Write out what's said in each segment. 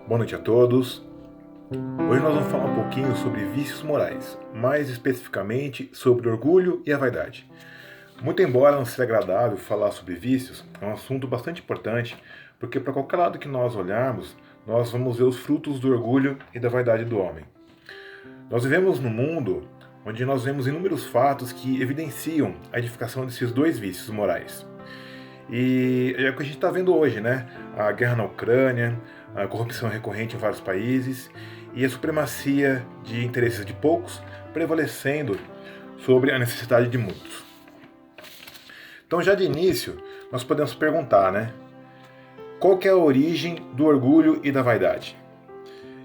Boa noite a todos. Hoje nós vamos falar um pouquinho sobre vícios morais, mais especificamente sobre o orgulho e a vaidade. Muito embora não seja agradável falar sobre vícios, é um assunto bastante importante, porque para qualquer lado que nós olharmos, nós vamos ver os frutos do orgulho e da vaidade do homem. Nós vivemos num mundo onde nós vemos inúmeros fatos que evidenciam a edificação desses dois vícios morais. E é o que a gente está vendo hoje, né? A guerra na Ucrânia, a corrupção recorrente em vários países e a supremacia de interesses de poucos prevalecendo sobre a necessidade de muitos. Então, já de início, nós podemos perguntar, né? Qual que é a origem do orgulho e da vaidade?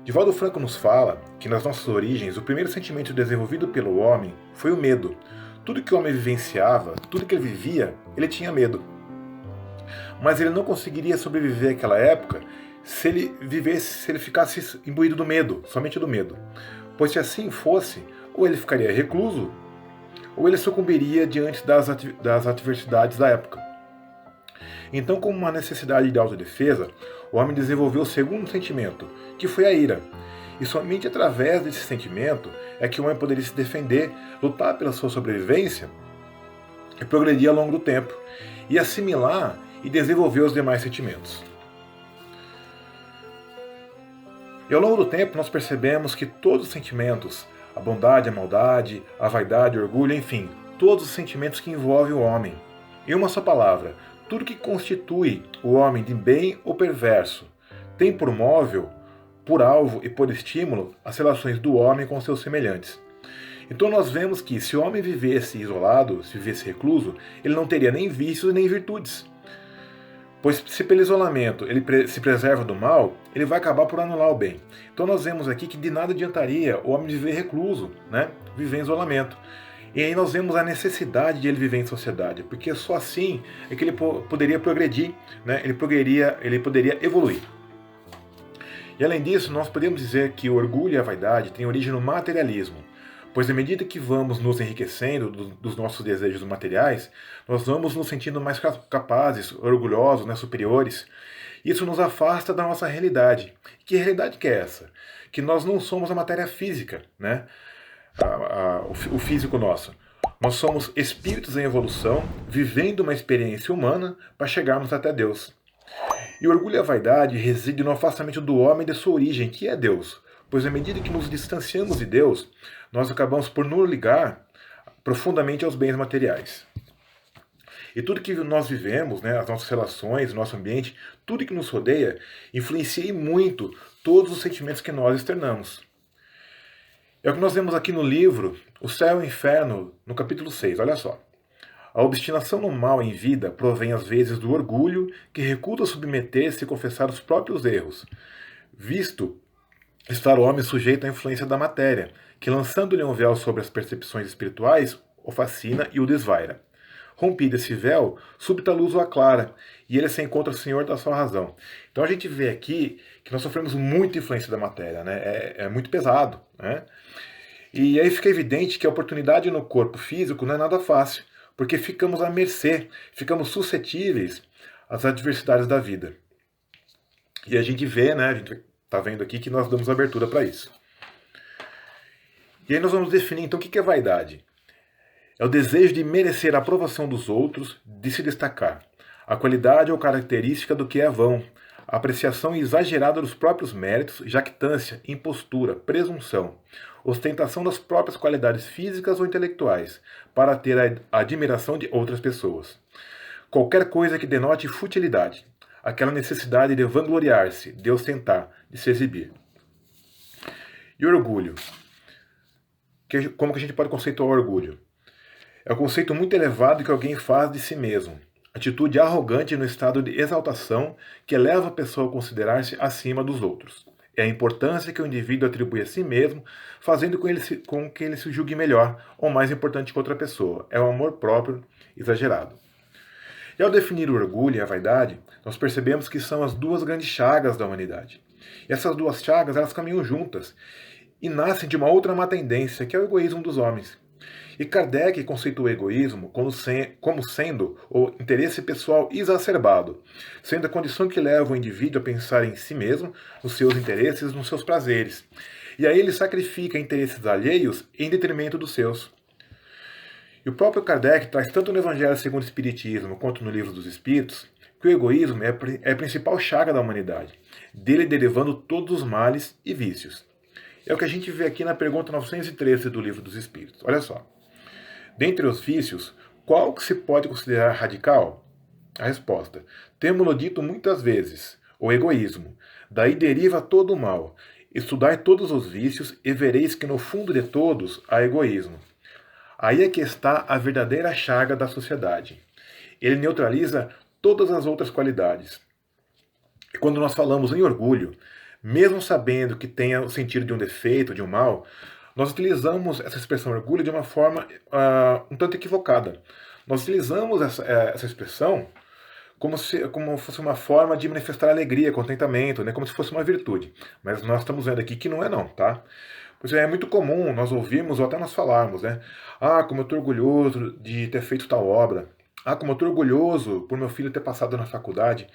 Divaldo Franco nos fala que nas nossas origens, o primeiro sentimento desenvolvido pelo homem foi o medo. Tudo que o homem vivenciava, tudo que ele vivia, ele tinha medo. Mas ele não conseguiria sobreviver àquela época se ele ficasse imbuído do medo, somente do medo. Pois se assim fosse, ou ele ficaria recluso, ou ele sucumbiria diante das adversidades da época. Então, como uma necessidade de autodefesa, o homem desenvolveu o segundo sentimento, que foi a ira. E somente através desse sentimento é que o homem poderia se defender, lutar pela sua sobrevivência e progredir ao longo do tempo, e assimilar e desenvolver os demais sentimentos. E ao longo do tempo nós percebemos que todos os sentimentos, a bondade, a maldade, a vaidade, o orgulho, enfim, todos os sentimentos que envolvem o homem, em uma só palavra, tudo que constitui o homem de bem ou perverso, tem por móvel, por alvo e por estímulo as relações do homem com seus semelhantes. Então nós vemos que se o homem vivesse isolado, se vivesse recluso, ele não teria nem vícios nem virtudes. Pois se pelo isolamento ele se preserva do mal, ele vai acabar por anular o bem. Então nós vemos aqui que de nada adiantaria o homem viver recluso, né? Viver em isolamento. E aí nós vemos a necessidade de ele viver em sociedade, porque só assim é que ele poderia progredir, né? Ele poderia evoluir. E além disso, nós podemos dizer que o orgulho e a vaidade têm origem no materialismo. Pois à medida que vamos nos enriquecendo dos nossos desejos materiais, nós vamos nos sentindo mais capazes, orgulhosos, né, superiores. Isso nos afasta da nossa realidade. Que realidade que é essa? Que nós não somos a matéria física, né? O físico nosso. Nós somos espíritos em evolução, vivendo uma experiência humana para chegarmos até Deus. E o orgulho e a vaidade residem no afastamento do homem de sua origem, que é Deus. Pois à medida que nos distanciamos de Deus, nós acabamos por nos ligar profundamente aos bens materiais. E tudo que nós vivemos, né, as nossas relações, o nosso ambiente, tudo que nos rodeia, influencia muito todos os sentimentos que nós externamos. É o que nós vemos aqui no livro O Céu e o Inferno, no capítulo 6, olha só. A obstinação no mal em vida provém às vezes do orgulho que recusa submeter-se e confessar os próprios erros, visto estar o homem sujeito à influência da matéria, que lançando-lhe um véu sobre as percepções espirituais, o fascina e o desvaira. Rompido esse véu, súbita luz o aclara, e ele se encontra senhor da sua razão. Então a gente vê aqui que nós sofremos muita influência da matéria, né? É muito pesado, né? E aí fica evidente que a oportunidade no corpo físico não é nada fácil, porque ficamos à mercê, ficamos suscetíveis às adversidades da vida. E a gente vê, né? A gente está vendo aqui que nós damos abertura para isso. E aí nós vamos definir então o que é vaidade. É o desejo de merecer a aprovação dos outros, de se destacar. A qualidade ou característica do que é vão. A apreciação exagerada dos próprios méritos, jactância, impostura, presunção. Ostentação das próprias qualidades físicas ou intelectuais, para ter a admiração de outras pessoas. Qualquer coisa que denote futilidade. Aquela necessidade de vangloriar-se, de ostentar, de se exibir. E orgulho? Como que a gente pode conceituar o orgulho? É um conceito muito elevado que alguém faz de si mesmo. Atitude arrogante no estado de exaltação que leva a pessoa a considerar-se acima dos outros. É a importância que o indivíduo atribui a si mesmo, fazendo com que ele se julgue melhor ou mais importante que outra pessoa. É o amor próprio exagerado. E ao definir o orgulho e a vaidade, nós percebemos que são as duas grandes chagas da humanidade. E essas duas chagas, elas caminham juntas e nascem de uma outra má tendência, que é o egoísmo dos homens. E Kardec conceitua o egoísmo como sendo o interesse pessoal exacerbado, sendo a condição que leva o indivíduo a pensar em si mesmo, nos seus interesses, nos seus prazeres. E aí ele sacrifica interesses alheios em detrimento dos seus. E o próprio Kardec traz tanto no Evangelho segundo o Espiritismo quanto no Livro dos Espíritos que o egoísmo é a principal chaga da humanidade, dele derivando todos os males e vícios. É o que a gente vê aqui na pergunta 913 do Livro dos Espíritos. Olha só. Dentre os vícios, qual que se pode considerar radical? A resposta: temo-lo dito muitas vezes, o egoísmo. Daí deriva todo o mal. Estudai todos os vícios e vereis que no fundo de todos há egoísmo. Aí é que está a verdadeira chaga da sociedade. Ele neutraliza todas as outras qualidades. E quando nós falamos em orgulho, mesmo sabendo que tenha o sentido de um defeito, de um mal, nós utilizamos essa expressão orgulho de uma forma um tanto equivocada. Nós utilizamos essa expressão como fosse uma forma de manifestar alegria, contentamento, né? Como se fosse uma virtude. Mas nós estamos vendo aqui que não é não, tá? Pois é muito comum nós ouvirmos ou até nós falarmos, né? Ah, como eu estou orgulhoso de ter feito tal obra. Ah, como eu estou orgulhoso por meu filho ter passado na faculdade.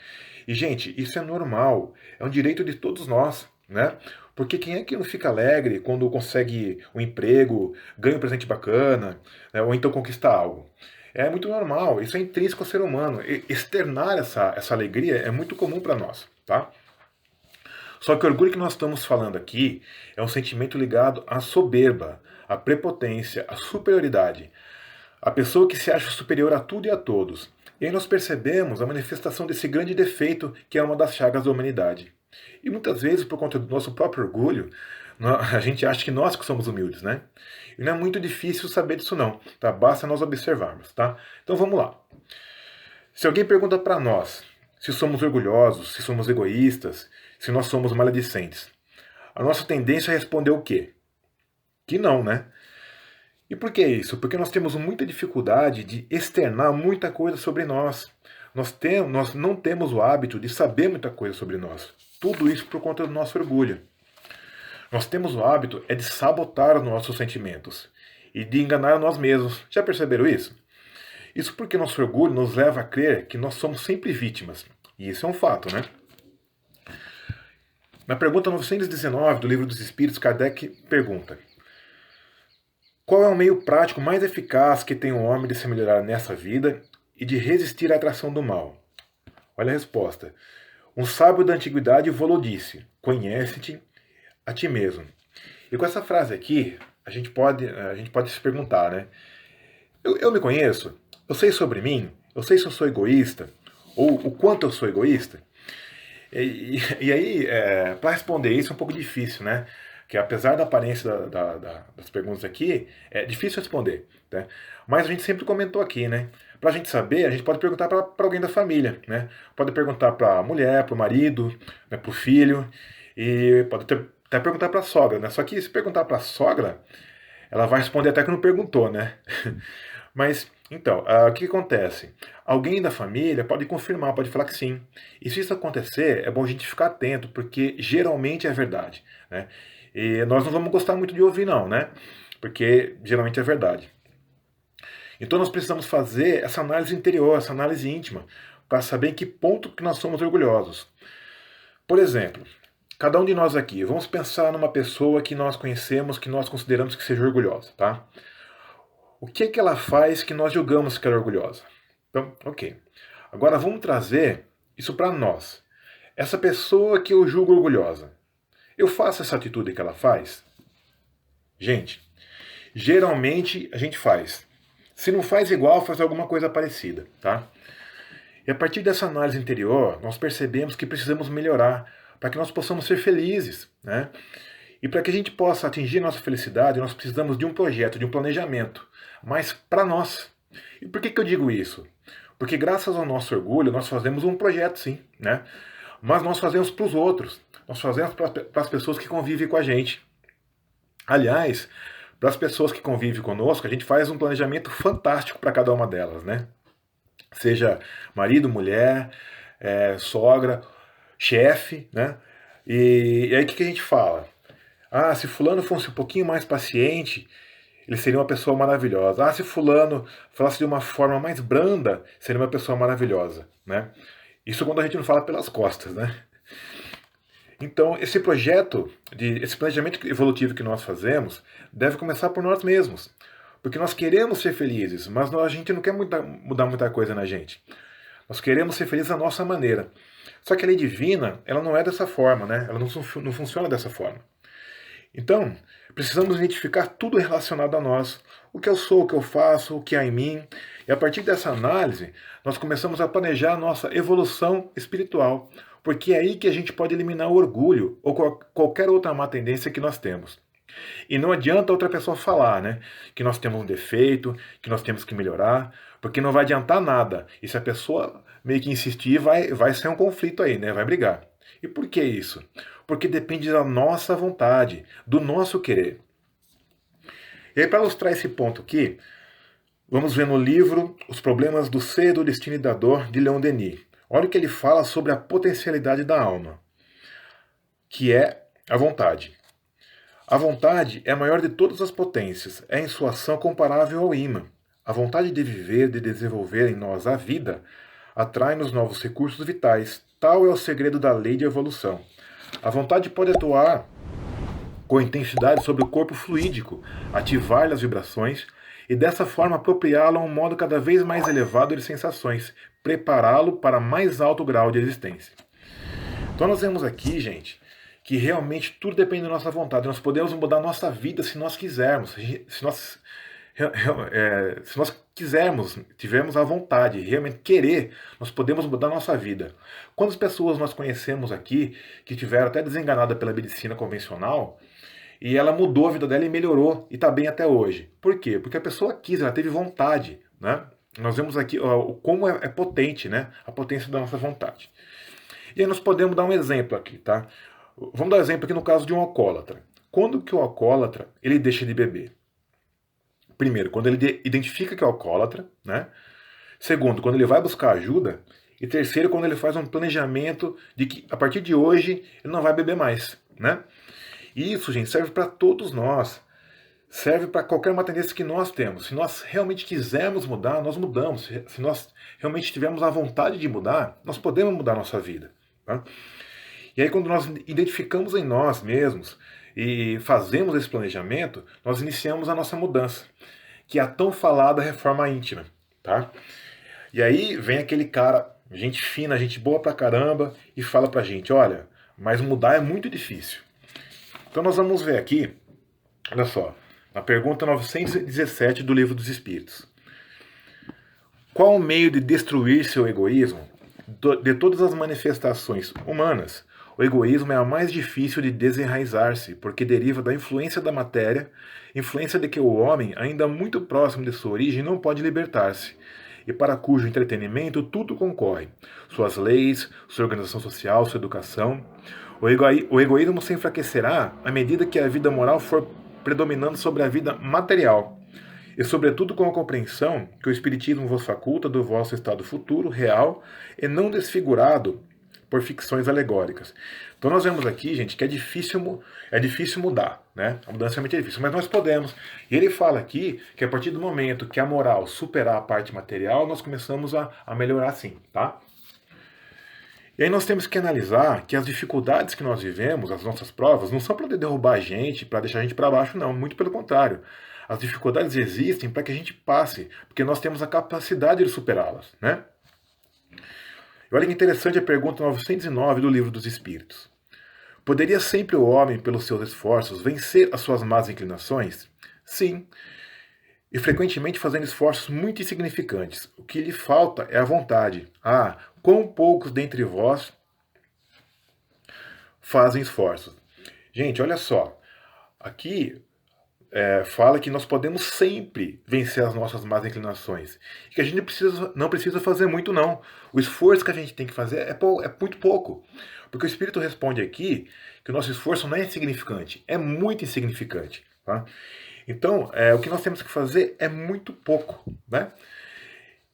E, gente, isso é normal. É um direito de todos nós, né? Porque quem é que não fica alegre quando consegue um emprego, ganha um presente bacana, né? Ou então conquista algo? É muito normal, isso é intrínseco ao ser humano. E externar essa alegria é muito comum para nós, tá? Só que o orgulho que nós estamos falando aqui é um sentimento ligado à soberba, à prepotência, à superioridade. A pessoa que se acha superior a tudo e a todos. E aí nós percebemos a manifestação desse grande defeito que é uma das chagas da humanidade. E muitas vezes, por conta do nosso próprio orgulho, a gente acha que nós que somos humildes, né? E não é muito difícil saber disso não, tá? Basta nós observarmos, tá? Então vamos lá. Se alguém pergunta para nós se somos orgulhosos, se somos egoístas, se nós somos maledicentes, a nossa tendência é responder o quê? Que não, né? E por que isso? Porque nós temos muita dificuldade de externar muita coisa sobre nós. Nós não temos o hábito de saber muita coisa sobre nós. Tudo isso por conta do nosso orgulho. Nós temos o hábito de sabotar os nossos sentimentos e de enganar a nós mesmos. Já perceberam isso? Isso porque nosso orgulho nos leva a crer que nós somos sempre vítimas. E isso é um fato, né? Na pergunta 919 do Livro dos Espíritos, Kardec pergunta: qual é o meio prático mais eficaz que tem o homem de se melhorar nessa vida e de resistir à atração do mal? Olha a resposta. Um sábio da antiguidade vô-lo disse: conhece-te a ti mesmo. E com essa frase aqui, a gente pode se perguntar, né? Eu me conheço? Eu sei sobre mim? Eu sei se eu sou egoísta? Ou o quanto eu sou egoísta? E aí, para responder isso é um pouco difícil, né? Que apesar da aparência das perguntas aqui, é difícil responder, né? Mas a gente sempre comentou aqui, né? Para a gente saber, a gente pode perguntar para alguém da família, né? Pode perguntar para a mulher, para o marido, né, para o filho, e pode até perguntar para a sogra, né? Só que se perguntar para a sogra, ela vai responder até que não perguntou, né? Mas, então, o que acontece? Alguém da família pode confirmar, pode falar que sim. E se isso acontecer, é bom a gente ficar atento, porque geralmente é verdade, né? E nós não vamos gostar muito de ouvir, não, né? Porque geralmente é verdade. Então nós precisamos fazer essa análise interior, essa análise íntima, para saber em que ponto que nós somos orgulhosos. Por exemplo, cada um de nós aqui, vamos pensar numa pessoa que nós conhecemos, que nós consideramos que seja orgulhosa, tá? O que é que ela faz que nós julgamos que ela é orgulhosa? Então, ok. Agora vamos trazer isso para nós. Essa pessoa que eu julgo orgulhosa, eu faço essa atitude que ela faz? Gente, geralmente a gente faz. Se não faz igual, faz alguma coisa parecida, tá? E a partir dessa análise interior, nós percebemos que precisamos melhorar para que nós possamos ser felizes, né? E para que a gente possa atingir nossa felicidade, nós precisamos de um projeto, de um planejamento, mas para nós. E por que eu digo isso? Porque graças ao nosso orgulho, nós fazemos um projeto, sim, né? Mas nós fazemos para os outros, nós fazemos para as pessoas que convivem com a gente. Aliás, para as pessoas que convivem conosco, a gente faz um planejamento fantástico para cada uma delas, né? Seja marido, mulher, sogra, chefe, né? E aí o que a gente fala? Ah, se fulano fosse um pouquinho mais paciente, ele seria uma pessoa maravilhosa. Ah, se fulano falasse de uma forma mais branda, seria uma pessoa maravilhosa, né? Isso quando a gente não fala pelas costas, né? Então, esse planejamento evolutivo que nós fazemos, deve começar por nós mesmos. Porque nós queremos ser felizes, mas a gente não quer mudar muita coisa na gente. Nós queremos ser felizes da nossa maneira. Só que a lei divina, ela não é dessa forma, né? Ela não funciona dessa forma. Então, precisamos identificar tudo relacionado a nós. O que eu sou, o que eu faço, o que há em mim. E a partir dessa análise, nós começamos a planejar a nossa evolução espiritual. Porque é aí que a gente pode eliminar o orgulho ou qualquer outra má tendência que nós temos. E não adianta outra pessoa falar, né? Que nós temos um defeito, que nós temos que melhorar, porque não vai adiantar nada. E se a pessoa meio que insistir, vai ser um conflito aí, né? Vai brigar. E por que isso? Porque depende da nossa vontade, do nosso querer. E aí, para ilustrar esse ponto aqui, vamos ver no livro Os Problemas do Ser, do Destino e da Dor, de Leon Denis. Olha o que ele fala sobre a potencialidade da alma, que é a vontade. A vontade é a maior de todas as potências, é em sua ação comparável ao ímã. A vontade de viver, de desenvolver em nós a vida, atrai-nos novos recursos vitais. Tal é o segredo da lei de evolução. A vontade pode atuar com intensidade sobre o corpo fluídico, ativar-lhe as vibrações e dessa forma apropriá-lo a um modo cada vez mais elevado de sensações, prepará-lo para mais alto grau de existência. Então nós vemos aqui, gente, que realmente tudo depende da nossa vontade. Nós podemos mudar a nossa vida se nós quisermos. Se nós quisermos, tivermos a vontade, realmente querer, nós podemos mudar a nossa vida. Quantas pessoas nós conhecemos aqui que tiveram até desenganada pela medicina convencional e ela mudou a vida dela e melhorou e está bem até hoje? Por quê? Porque a pessoa quis, ela teve vontade, né? Nós vemos aqui como é potente, né? A potência da nossa vontade. E aí nós podemos dar um exemplo aqui, tá? Vamos dar um exemplo aqui no caso de um alcoólatra. Quando que o alcoólatra ele deixa de beber? Primeiro, quando ele identifica que é alcoólatra, né? Segundo, quando ele vai buscar ajuda. E terceiro, quando ele faz um planejamento de que a partir de hoje ele não vai beber mais, né? E isso, gente, serve para todos nós. Serve para qualquer uma tendência que nós temos. Se nós realmente quisermos mudar, nós mudamos. Se nós realmente tivermos a vontade de mudar, nós podemos mudar a nossa vida, tá? E aí, quando nós identificamos em nós mesmos e fazemos esse planejamento, nós iniciamos a nossa mudança, que é a tão falada reforma íntima, tá? E aí vem aquele cara, gente fina, gente boa pra caramba, e fala pra gente, olha, mas mudar é muito difícil. Então nós vamos ver aqui, olha só, na pergunta 917 do Livro dos Espíritos. Qual o meio de destruir seu egoísmo? De todas as manifestações humanas, o egoísmo é a mais difícil de desenraizar-se, porque deriva da influência da matéria, influência de que o homem, ainda muito próximo de sua origem, não pode libertar-se, e para cujo entretenimento tudo concorre, suas leis, sua organização social, sua educação. O egoísmo se enfraquecerá à medida que a vida moral for predominando sobre a vida material, e sobretudo com a compreensão que o Espiritismo vos faculta do vosso estado futuro, real, e não desfigurado por ficções alegóricas. Então nós vemos aqui, gente, que é difícil mudar, né? A mudança realmente é difícil, mas nós podemos. E ele fala aqui que a partir do momento que a moral superar a parte material, nós começamos a melhorar sim, tá? E aí nós temos que analisar que as dificuldades que nós vivemos, as nossas provas, não são para derrubar a gente, para deixar a gente para baixo, não. Muito pelo contrário. As dificuldades existem para que a gente passe, porque nós temos a capacidade de superá-las, né? E olha que interessante a pergunta 909 do Livro dos Espíritos. Poderia sempre o homem, pelos seus esforços, vencer as suas más inclinações? Sim, e frequentemente fazendo esforços muito insignificantes. O que lhe falta é a vontade. Ah, quão poucos dentre vós fazem esforços. Gente, olha só. Aqui fala que nós podemos sempre vencer as nossas más inclinações. E que a gente não precisa fazer muito, não. O esforço que a gente tem que fazer é muito pouco. Porque o Espírito responde aqui que o nosso esforço não é insignificante, é muito insignificante. Tá? Então, o que nós temos que fazer é muito pouco. Né?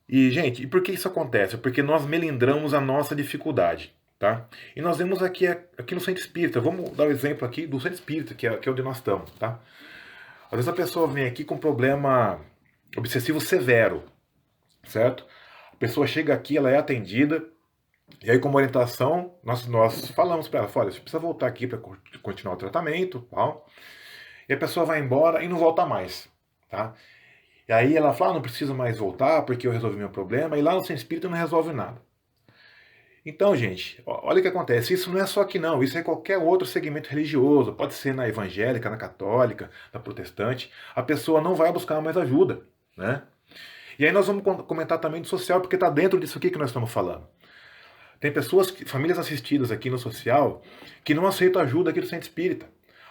E, gente, e por que isso acontece? Porque nós melindramos a nossa dificuldade. Tá? E nós vemos aqui no Centro Espírita, vamos dar o exemplo aqui do Centro Espírita, que é onde nós estamos. Tá? Às vezes a pessoa vem aqui com um problema obsessivo severo, certo? A pessoa chega aqui, ela é atendida, e aí como orientação, nós falamos para ela, olha, você precisa voltar aqui para continuar o tratamento, tal. E a pessoa vai embora e não volta mais, tá? E aí ela fala, não preciso mais voltar porque eu resolvi meu problema, e lá no Centro Espírita não resolve nada. Então, gente, olha o que acontece. Isso não é só aqui não, isso é qualquer outro segmento religioso. Pode ser na evangélica, na católica, na protestante. A pessoa não vai buscar mais ajuda, né? E aí nós vamos comentar também do social, porque está dentro disso aqui que nós estamos falando. Tem pessoas, famílias assistidas aqui no social, que não aceitam ajuda aqui do Centro Espírita.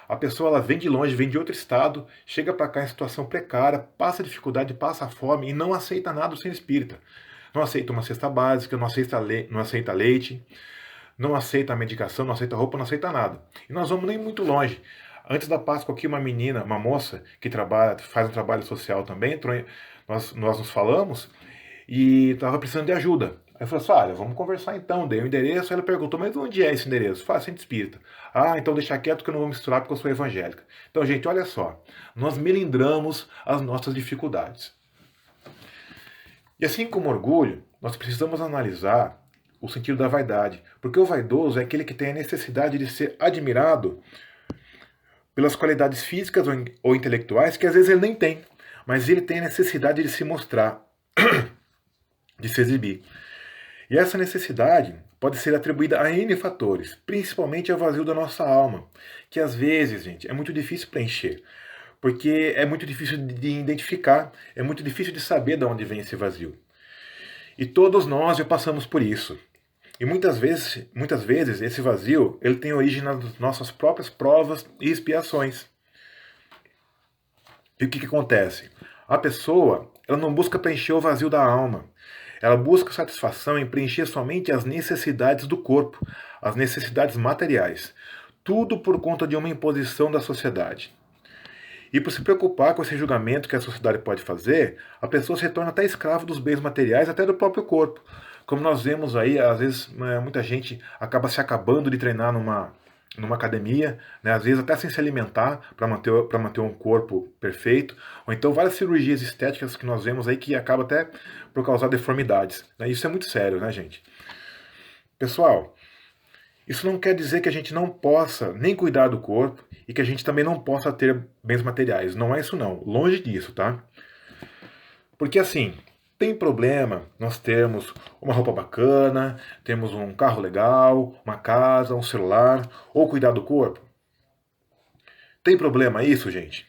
A pessoa ela vem de longe, vem de outro estado, chega para cá em situação precária, passa dificuldade, passa fome e não aceita nada do Centro Espírita. Não aceita uma cesta básica, não aceita leite, não aceita a medicação, não aceita roupa, não aceita nada. E nós vamos nem muito longe. Antes da Páscoa aqui, uma menina, uma moça que trabalha, faz um trabalho social também, nós nos falamos e estava precisando de ajuda. Aí eu falei assim, olha, vamos conversar então. Dei o endereço, aí ela perguntou, mas onde é esse endereço? Fala, Centro Espírita. Ah, então deixa quieto que eu não vou misturar porque eu sou evangélica. Então, gente, olha só, nós melindramos as nossas dificuldades. E assim como orgulho, nós precisamos analisar o sentido da vaidade, porque o vaidoso é aquele que tem a necessidade de ser admirado pelas qualidades físicas ou intelectuais que às vezes ele nem tem, mas ele tem a necessidade de se mostrar, de se exibir. E essa necessidade pode ser atribuída a N fatores, principalmente ao vazio da nossa alma, que às vezes, gente, é muito difícil preencher, porque é muito difícil de identificar, é muito difícil de saber de onde vem esse vazio. E todos nós já passamos por isso. E muitas vezes esse vazio ele tem origem nas nossas próprias provas e expiações. E o que acontece? A pessoa ela não busca preencher o vazio da alma. Ela busca satisfação em preencher somente as necessidades do corpo, as necessidades materiais. Tudo por conta de uma imposição da sociedade. E por se preocupar com esse julgamento que a sociedade pode fazer, a pessoa se torna até escrava dos bens materiais, até do próprio corpo. Como nós vemos aí, às vezes muita gente acaba se acabando de treinar numa academia, né? Às vezes até sem se alimentar para manter um corpo perfeito, ou então várias cirurgias estéticas que nós vemos aí que acabam até por causar deformidades, né? Isso é muito sério, né, gente? Pessoal, isso não quer dizer que a gente não possa nem cuidar do corpo e que a gente também não possa ter bens materiais. Não é isso não, longe disso, tá? Porque assim, tem problema nós termos uma roupa bacana, temos um carro legal, uma casa, um celular, ou cuidar do corpo? Tem problema isso, gente?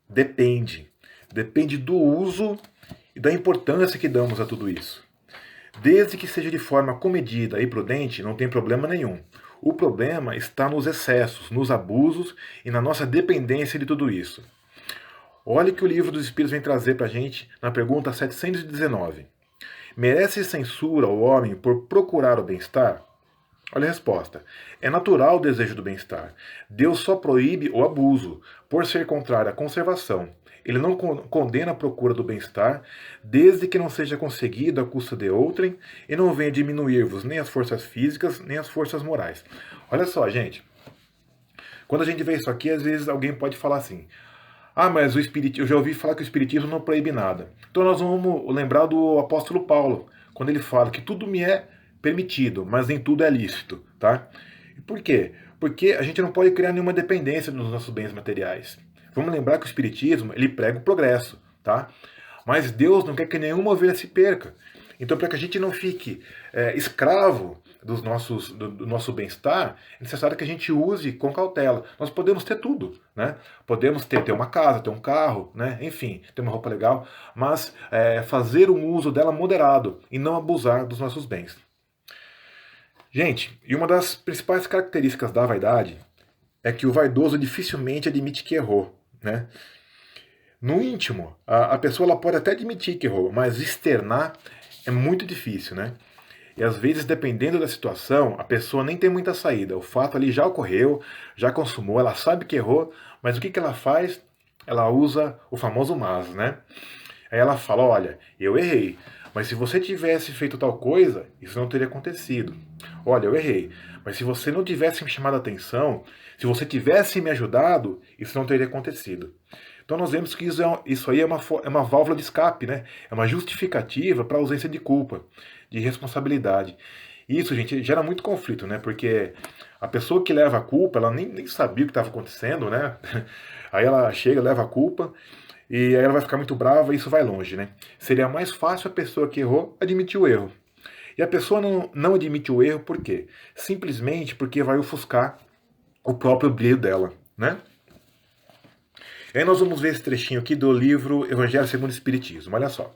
Depende. Depende do uso e da importância que damos a tudo isso. Desde que seja de forma comedida e prudente, não tem problema nenhum. O problema está nos excessos, nos abusos e na nossa dependência de tudo isso. Olha o que o Livro dos Espíritos vem trazer para a gente na pergunta 719. Merece censura o homem por procurar o bem-estar? Olha a resposta. É natural o desejo do bem-estar. Deus só proíbe o abuso, por ser contrário à conservação. Ele não condena a procura do bem-estar, desde que não seja conseguido à custa de outrem e não venha diminuir-vos nem as forças físicas, nem as forças morais. Olha só, gente. Quando a gente vê isso aqui, às vezes alguém pode falar assim, ah, mas eu já ouvi falar que o Espiritismo não proíbe nada. Então nós vamos lembrar do apóstolo Paulo, quando ele fala que tudo me é permitido, mas nem tudo é lícito, tá? E por quê? Porque a gente não pode criar nenhuma dependência nos nossos bens materiais. Vamos lembrar que o Espiritismo, ele prega o progresso, tá? Mas Deus não quer que nenhuma ovelha se perca. Então, para que a gente não fique escravo do nosso bem-estar, é necessário que a gente use com cautela. Nós podemos ter tudo, né? Podemos ter uma casa, ter um carro, né? Enfim, ter uma roupa legal, mas fazer um uso dela moderado e não abusar dos nossos bens. Gente, e uma das principais características da vaidade é que o vaidoso dificilmente admite que errou, né? No íntimo, a pessoa ela pode até admitir que errou, mas externar é muito difícil, né? E às vezes, dependendo da situação, a pessoa nem tem muita saída. O fato ali já ocorreu, já consumou, ela sabe que errou, mas o que ela faz? Ela usa o famoso mas, né? Aí ela fala, olha, eu errei, mas se você tivesse feito tal coisa, isso não teria acontecido. Olha, eu errei, mas se você não tivesse me chamado a atenção, se você tivesse me ajudado, isso não teria acontecido. Então nós vemos que isso aí é uma válvula de escape, né? É uma justificativa para a ausência de culpa, de responsabilidade. E isso, gente, gera muito conflito, né? Porque a pessoa que leva a culpa, ela nem sabia o que estava acontecendo, né? Aí ela chega, leva a culpa, e aí ela vai ficar muito brava e isso vai longe, né? Seria mais fácil a pessoa que errou admitir o erro. E a pessoa não admite o erro por quê? Simplesmente porque vai ofuscar o próprio brilho dela, né? E aí nós vamos ver esse trechinho aqui do livro Evangelho segundo o Espiritismo. Olha só.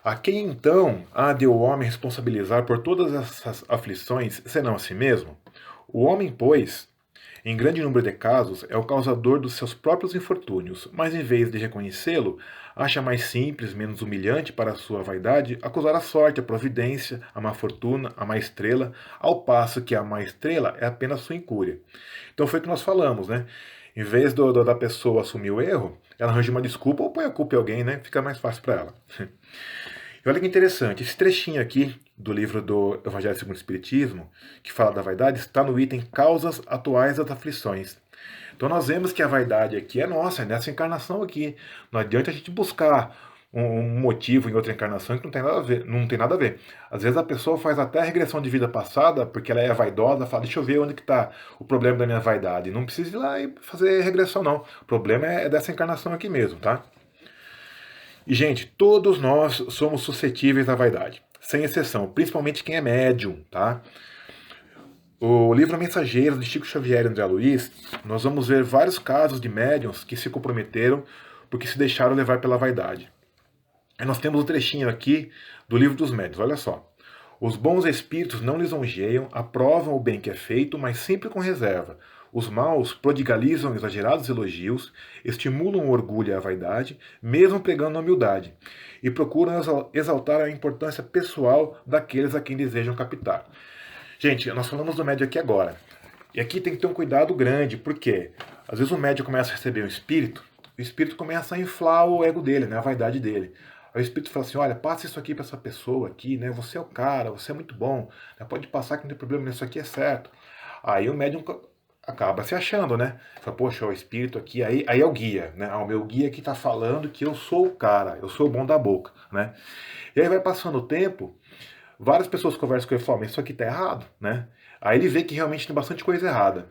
A quem então há de o homem responsabilizar por todas essas aflições, senão a si mesmo? O homem, pois, em grande número de casos, é o causador dos seus próprios infortúnios, mas em vez de reconhecê-lo, acha mais simples, menos humilhante para a sua vaidade acusar a sorte, a providência, a má fortuna, a má estrela, ao passo que a má estrela é apenas sua incúria. Então foi o que nós falamos, né? Em vez da pessoa assumir o erro, ela arranja uma desculpa ou põe a culpa em alguém, né? Fica mais fácil para ela. E olha que interessante, esse trechinho aqui do livro do Evangelho segundo o Espiritismo, que fala da vaidade, está no item Causas Atuais das Aflições. Então nós vemos que a vaidade aqui é nossa, é nessa encarnação aqui. Não adianta a gente buscar um motivo em outra encarnação que não tem nada a ver. Não tem nada a ver. Às vezes a pessoa faz até regressão de vida passada, porque ela é vaidosa, fala, deixa eu ver onde que está o problema da minha vaidade. Não precisa ir lá e fazer regressão, não. O problema é dessa encarnação aqui mesmo, tá? E, gente, todos nós somos suscetíveis à vaidade, sem exceção, principalmente quem é médium, tá? O livro Mensageiro de Chico Xavier e André Luiz, nós vamos ver vários casos de médiums que se comprometeram porque se deixaram levar pela vaidade. E nós temos um trechinho aqui do livro dos médiuns, olha só. Os bons espíritos não lisonjeiam, aprovam o bem que é feito, mas sempre com reserva. Os maus prodigalizam exagerados elogios, estimulam o orgulho e a vaidade, mesmo pregando a humildade, e procuram exaltar a importância pessoal daqueles a quem desejam captar. Gente, nós falamos do médium aqui agora. E aqui tem que ter um cuidado grande, porque às vezes o médium começa a receber um espírito, o espírito começa a inflar o ego dele, né, a vaidade dele. Aí o espírito fala assim, olha, passa isso aqui para essa pessoa aqui, né? Você é o cara, você é muito bom, né, pode passar que não tem problema, isso aqui é certo. Aí o médium acaba se achando, né? Fala, poxa, o espírito aqui, aí é o guia, né? Ah, o meu guia que está falando que eu sou o cara, eu sou o bom da boca, né? E aí vai passando o tempo, várias pessoas conversam com ele e falam, mas isso aqui tá errado, né? Aí ele vê que realmente tem bastante coisa errada.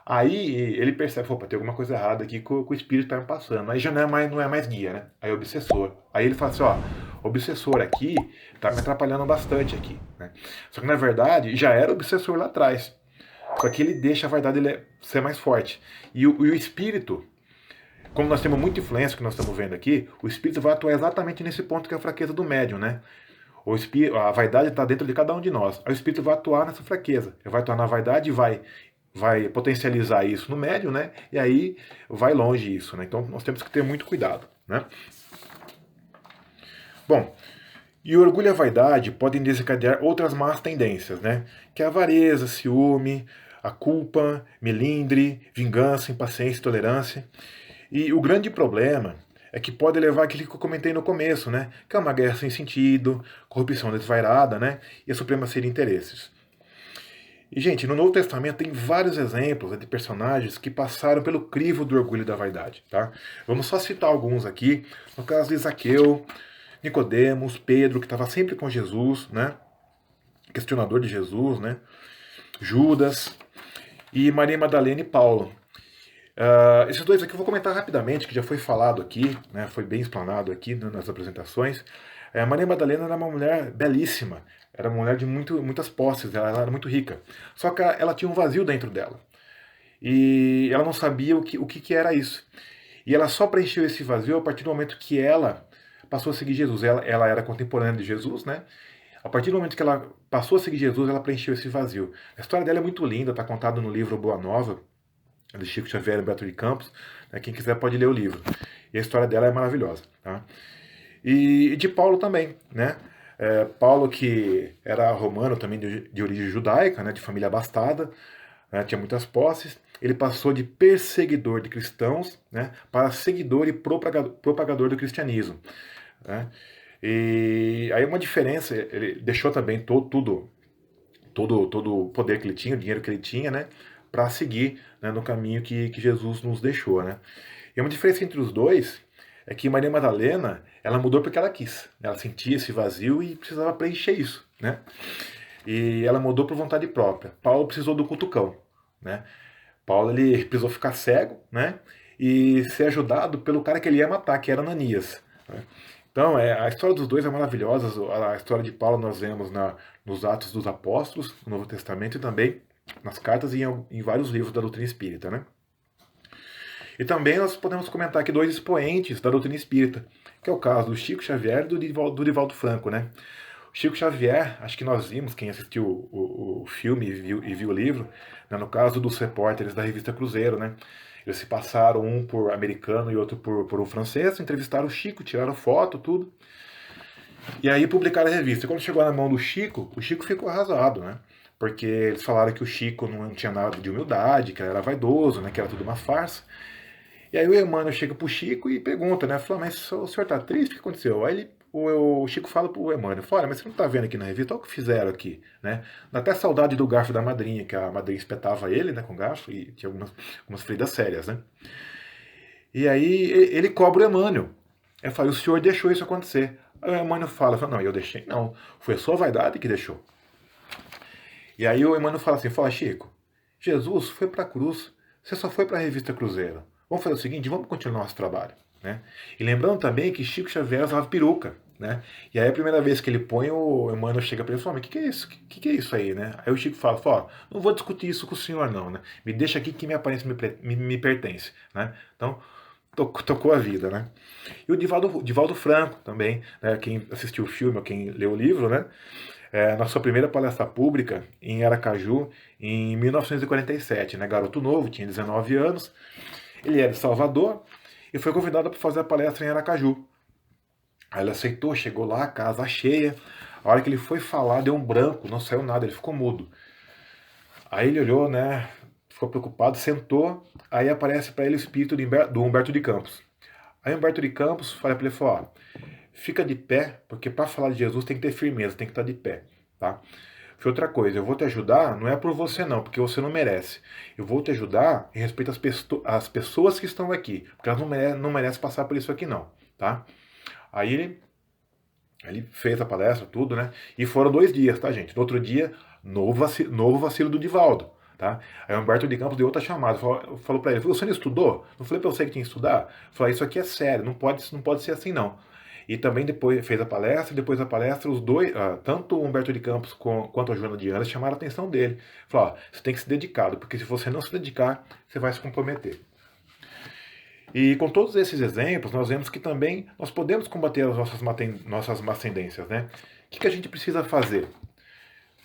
Aí ele percebe, opa, tem alguma coisa errada aqui que o espírito está me passando. Aí já não é mais guia, né? Aí é obsessor. Aí ele fala assim, ó, obsessor aqui tá me atrapalhando bastante aqui, né? Só que na verdade já era obsessor lá atrás. Só que ele deixa a vaidade ser mais forte. E o espírito, como nós temos muita influência que nós estamos vendo aqui, o espírito vai atuar exatamente nesse ponto que é a fraqueza do médium, né? A vaidade está dentro de cada um de nós. Aí o espírito vai atuar nessa fraqueza. Ele vai atuar na vaidade e vai potencializar isso no médium, né? E aí vai longe isso, né? Então nós temos que ter muito cuidado, né? Bom, e o orgulho e a vaidade podem desencadear outras más tendências, né? Que é a avareza, ciúme, a culpa, melindre, vingança, impaciência, intolerância. E o grande problema é que pode levar aquilo que eu comentei no começo, né? Que é uma guerra sem sentido, corrupção desvairada, né? E a supremacia de interesses. E, gente, no Novo Testamento tem vários exemplos de personagens que passaram pelo crivo do orgulho e da vaidade, tá? Vamos só citar alguns aqui. No caso de Zaqueu, Nicodemos, Pedro, que estava sempre com Jesus, né? Questionador de Jesus, né? Judas e Maria Madalena e Paulo. Esses dois aqui eu vou comentar rapidamente, que já foi falado aqui, né, foi bem explanado aqui nas apresentações. Maria Madalena era uma mulher belíssima, era uma mulher de muitas posses, ela era muito rica. Só que ela tinha um vazio dentro dela. E ela não sabia o que era isso. E ela só preencheu esse vazio a partir do momento que ela passou a seguir Jesus. Ela era contemporânea de Jesus, né? A partir do momento que ela passou a seguir Jesus, ela preencheu esse vazio. A história dela é muito linda, está contada no livro Boa Nova, de Chico Xavier e Humberto de Campos. Né? Quem quiser pode ler o livro. E a história dela é maravilhosa. Tá? E de Paulo também. Né? Paulo, que era romano também, de origem judaica, né? De família abastada, né? Tinha muitas posses. Ele passou de perseguidor de cristãos, né? Para seguidor e propagador do cristianismo. Né? E aí uma diferença, ele deixou também todo o poder que ele tinha, o dinheiro que ele tinha, né? Para seguir, né, no caminho que Jesus nos deixou, né? E uma diferença entre os dois é que Maria Madalena, ela mudou porque ela quis. Ela sentia esse vazio e precisava preencher isso, né? E ela mudou por vontade própria. Paulo precisou do cutucão, né? Paulo, ele precisou ficar cego, né? E ser ajudado pelo cara que ele ia matar, que era Ananias, né? Então, a história dos dois é maravilhosa. A história de Paulo nós vemos nos Atos dos Apóstolos, no Novo Testamento, e também nas cartas e em vários livros da doutrina espírita, né? E também nós podemos comentar aqui dois expoentes da doutrina espírita, que é o caso do Chico Xavier e do Divaldo Franco, né? O Chico Xavier, acho que nós vimos, quem assistiu o filme e viu o livro, né, no caso dos repórteres da revista Cruzeiro, né? Eles se passaram, um por americano e outro por um francês, entrevistaram o Chico, tiraram foto, tudo. E aí publicaram a revista. E quando chegou na mão do Chico, o Chico ficou arrasado, né? Porque eles falaram que o Chico não tinha nada de humildade, que ele era vaidoso, né? Que era tudo uma farsa. E aí o Emmanuel chega pro Chico e pergunta, né? Fala, mas o senhor tá triste? O que aconteceu? Aí o Chico fala pro Emmanuel, fala, mas você não tá vendo aqui na revista? Olha o que fizeram aqui, né? Dá até saudade do garfo da madrinha, que a madrinha espetava ele, né, com garfo, e tinha algumas feridas sérias, né? E aí ele cobra o Emmanuel. Ele fala, o senhor deixou isso acontecer. Aí o Emmanuel fala, não, eu deixei, não. Foi a sua vaidade que deixou. E aí o Emmanuel fala assim, fala, Chico, Jesus foi pra cruz, você só foi pra revista Cruzeiro. Vamos fazer o seguinte, vamos continuar nosso trabalho, né? E lembrando também que Chico Xavier usava peruca, né? E aí a primeira vez que ele põe, o Emmanuel chega para ele e fala, mas o que é isso? O que é isso aí, né? Aí o Chico fala, ó, não vou discutir isso com o senhor não, né? Me deixa aqui que minha aparência me pertence, né? Então, tocou a vida, né? E o Divaldo Franco também, né? Quem assistiu o filme ou quem leu o livro, né? Na sua primeira palestra pública em Aracaju, em 1947, né? Garoto novo, tinha 19 anos. Ele era de Salvador e foi convidado para fazer a palestra em Aracaju. Aí ele aceitou, chegou lá, casa cheia. A hora que ele foi falar, deu um branco, não saiu nada, ele ficou mudo. Aí ele olhou, né? Ficou preocupado, sentou. Aí aparece para ele o espírito do Humberto de Campos. Aí Humberto de Campos fala para ele, ó, fica de pé, porque para falar de Jesus tem que ter firmeza, tem que estar de pé, tá? Foi outra coisa, eu vou te ajudar, não é por você não, porque você não merece. Eu vou te ajudar em respeito às pessoas que estão aqui, porque elas não merecem passar por isso aqui não, tá? Aí ele fez a palestra, tudo, né? E foram 2 dias, tá, gente? No outro dia, novo vacilo do Divaldo, tá? Aí o Humberto de Campos deu outra chamada, falou pra ele, você não estudou? Não falei pra você que tinha que estudar? Falei, isso aqui é sério, não pode ser assim não. E também depois fez a palestra, e depois da palestra, os dois, tanto o Humberto de Campos quanto a Joana de Anjos, chamaram a atenção dele. Falaram, você tem que se dedicar, porque se você não se dedicar, você vai se comprometer. E com todos esses exemplos, nós vemos que também nós podemos combater as nossas más tendências, né? O que a gente precisa fazer?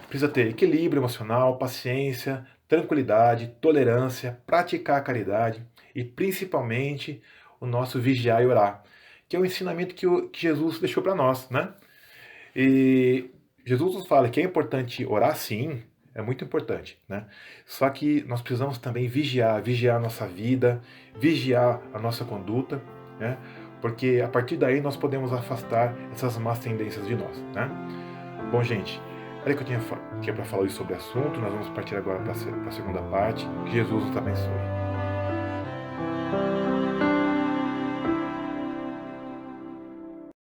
Precisa ter equilíbrio emocional, paciência, tranquilidade, tolerância, praticar a caridade e principalmente o nosso vigiar e orar, que é o ensinamento que Jesus deixou para nós, né? E Jesus nos fala que é importante orar, sim, é muito importante, né? Só que nós precisamos também vigiar a nossa vida, vigiar a nossa conduta, né? Porque a partir daí nós podemos afastar essas más tendências de nós, né? Bom, gente, era que eu tinha para falar sobre o assunto, nós vamos partir agora para a segunda parte. Que Jesus nos abençoe.